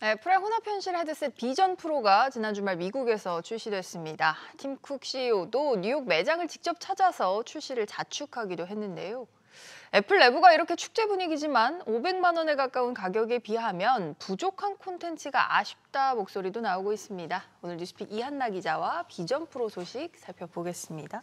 애플의 혼합현실 헤드셋 비전 프로가 지난 주말 미국에서 출시됐습니다. 팀 쿡 CEO도 뉴욕 매장을 직접 찾아서 출시를 자축하기도 했는데요. 애플 내부가 이렇게 축제 분위기지만 500만 원에 가까운 가격에 비하면 부족한 콘텐츠가 아쉽다 목소리도 나오고 있습니다. 오늘 뉴스픽 이한나 기자와 비전 프로 소식 살펴보겠습니다.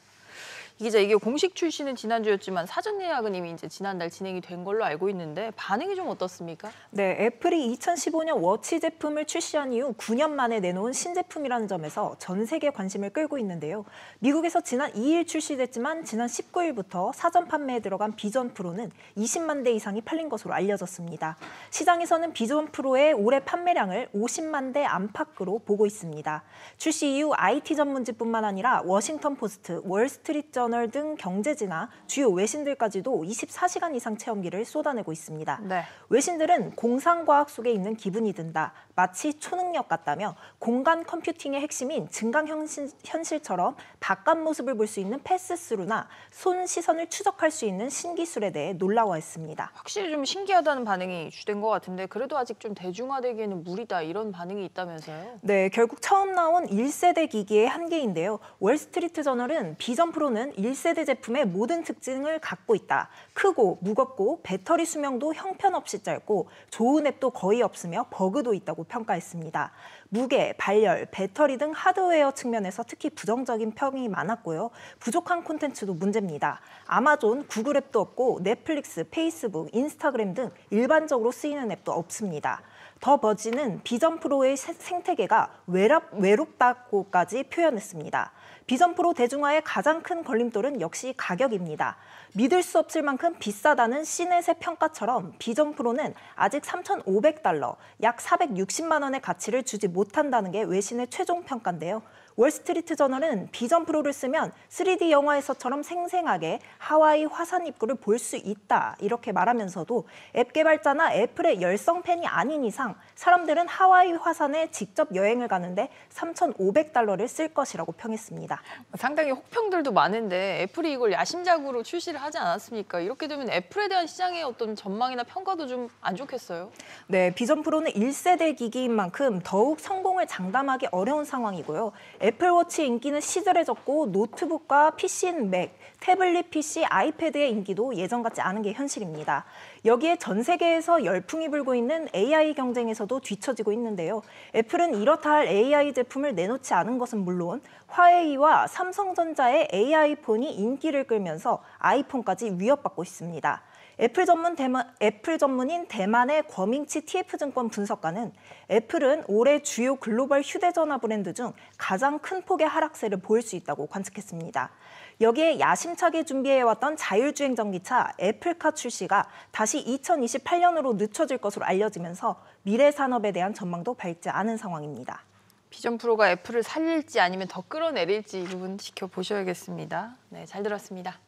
이 기자, 이게 공식 출시는 지난주였지만 사전 예약은 이미 지난달 진행이 된 걸로 알고 있는데 반응이 좀 어떻습니까? 네, 애플이 2015년 워치 제품을 출시한 이후 9년 만에 내놓은 신제품이라는 점에서 전 세계 관심을 끌고 있는데요. 미국에서 지난 2일 출시됐지만 지난 19일부터 사전 판매에 들어간 비전 프로는 20만 대 이상이 팔린 것으로 알려졌습니다. 시장에서는 비전 프로의 올해 판매량을 50만 대 안팎으로 보고 있습니다. 출시 이후 IT 전문지뿐만 아니라 워싱턴 포스트, 월스트리트 저널 등 경제지나 주요 외신들까지도 24시간 이상 체험기를 쏟아내고 있습니다. 네. 외신들은 공상과학 속에 있는 기분이 든다, 마치 초능력 같다며 공간 컴퓨팅의 핵심인 증강현실처럼 바깥 모습을 볼 수 있는 패스스루나 손 시선을 추적할 수 있는 신기술에 대해 놀라워했습니다. 확실히 좀 신기하다는 반응이 주된 것 같은데 그래도 아직 좀 대중화되기에는 무리다 이런 반응이 있다면서요? 네, 결국 처음 나온 1세대 기기의 한계인데요. 월스트리트 저널은 비전 프로는 1세대 제품의 모든 특징을 갖고 있다. 크고 무겁고 배터리 수명도 형편없이 짧고 좋은 앱도 거의 없으며 버그도 있다고 평가했습니다. 무게, 발열, 배터리 등 하드웨어 측면에서 특히 부정적인 평이 많았고요. 부족한 콘텐츠도 문제입니다. 아마존, 구글 앱도 없고 넷플릭스, 페이스북, 인스타그램 등 일반적으로 쓰이는 앱도 없습니다. 더 버진은 비전 프로의 생태계가 외롭다고까지 표현했습니다. 비전 프로 대중화의 가장 큰 걸림돌은 역시 가격입니다. 믿을 수 없을 만큼 비싸다는 시넷의 평가처럼 비전 프로는 아직 3,500달러, 약 460만 원의 가치를 주지 못한다는 게 외신의 최종 평가인데요. 월스트리트 저널은 비전 프로를 쓰면 3D 영화에서처럼 생생하게 하와이 화산 입구를 볼 수 있다 이렇게 말하면서도 앱 개발자나 애플의 열성 팬이 아닌 이상 사람들은 하와이 화산에 직접 여행을 가는데 3,500달러를 쓸 것이라고 평했습니다. 상당히 혹평들도 많은데 애플이 이걸 야심작으로 출시를 하지 않았습니까? 이렇게 되면 애플에 대한 시장의 어떤 전망이나 평가도 좀 안 좋겠어요? 네, 비전 프로는 1세대 기기인 만큼 더욱 성공을 장담하기 어려운 상황이고요. 애플워치 인기는 시들해졌고 노트북과 PC인 맥, 태블릿 PC, 아이패드의 인기도 예전 같지 않은 게 현실입니다. 여기에 전 세계에서 열풍이 불고 있는 AI 경쟁에서도 뒤처지고 있는데요. 애플은 이렇다 할 AI 제품을 내놓지 않은 것은 물론 화웨이와 삼성전자의 AI 폰이 인기를 끌면서 아이폰까지 위협받고 있습니다. 애플 전문인 대만의 권밍치 TF증권 분석가는 애플은 올해 주요 글로벌 휴대전화 브랜드 중 가장 큰 폭의 하락세를 보일 수 있다고 관측했습니다. 여기에 야심차게 준비해왔던 자율주행 전기차 애플카 출시가 다시 2028년으로 늦춰질 것으로 알려지면서 미래 산업에 대한 전망도 밝지 않은 상황입니다. 비전 프로가 애플을 살릴지 아니면 더 끌어내릴지 이 부분 지켜보셔야겠습니다. 네, 잘 들었습니다.